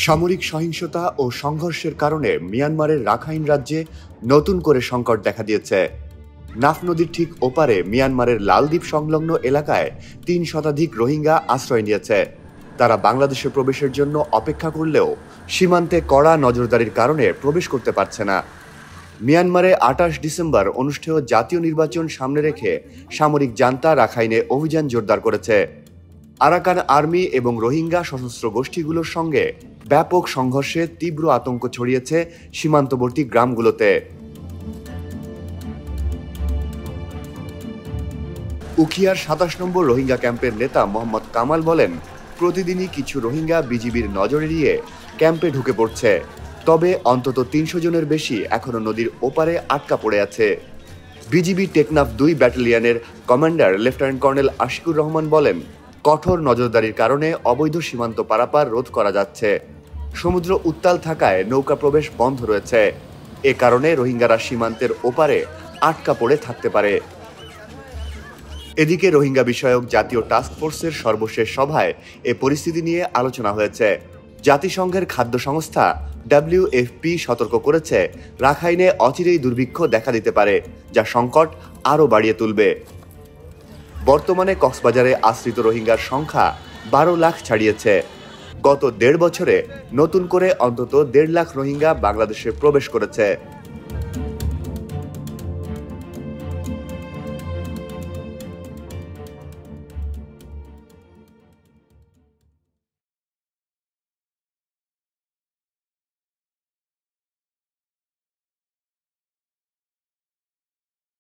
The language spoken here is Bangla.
সামরিক সহিংসতা ও সংঘর্ষের কারণে মিয়ানমারের রাখাইন রাজ্যে নতুন করে সংকট দেখা দিয়েছে। নাফ নদীর ঠিক ওপারে মিয়ানমারের লালদ্বীপ সংলগ্ন এলাকায় ৩ শতাধিক রোহিঙ্গা আশ্রয় নিয়েছে। তারা বাংলাদেশে প্রবেশের জন্য অপেক্ষা করলেও সীমান্তে কড়া নজরদারির কারণে প্রবেশ করতে পারছে না। মিয়ানমারে ২৮ ডিসেম্বর অনুষ্ঠেয় জাতীয় নির্বাচন সামনে রেখে সামরিক জান্তা রাখাইনে অভিযান জোরদার করেছে। আরাকান আর্মি এবং রোহিঙ্গা সশস্ত্র গোষ্ঠীগুলোর সঙ্গে ব্যাপক সংঘর্ষে তীব্র আতঙ্ক ছড়িয়েছে সীমান্তবর্তী গ্রামগুলোতে। উখিয়ার ২৭ নম্বর রোহিঙ্গা ক্যাম্পের নেতা মোহাম্মদ কামাল বলেন, প্রতিদিনই কিছু রোহিঙ্গা বিজিবির নজর এড়িয়ে ক্যাম্পে ঢুকে পড়ছে। তবে অন্তত ৩০০ জনের বেশি এখনো নদীর ওপারে আটকা পড়ে আছে। বিজিবি টেকনাফ ২ ব্যাটালিয়নের commander lieutenant colonel Ashikur Rahman বলেন, কঠোর নজরদারির কারণে অবৈধ সীমান্ত পারাপার রোধ করা যাচ্ছে। সমুদ্র উত্তাল থাকায় নৌকা প্রবেশ বন্ধ রয়েছে। এ কারণে রোহিঙ্গারা সীমান্তের ওপারে আটকা পড়ে থাকতে পারে। এদিকে রোহিঙ্গা বিষয়ক জাতীয় টাস্ক ফোর্সের সর্বশেষ সভায় এ পরিস্থিতি নিয়ে আলোচনা হয়েছে। জাতিসংঘের খাদ্য সংস্থা WFP সতর্ক করেছে, রাখাইনে অচিরেই দুর্ভিক্ষ দেখা দিতে পারে, যা সংকট আরও বাড়িয়ে তুলবে। বর্তমানে কক্সবাজারে আশ্রিত রোহিঙ্গার সংখ্যা ১২ লাখ ছাড়িয়েছে। গত ১.৫ বছরে নতুন করে অন্তত ১.৫ লাখ রোহিঙ্গা বাংলাদেশে প্রবেশ করেছে।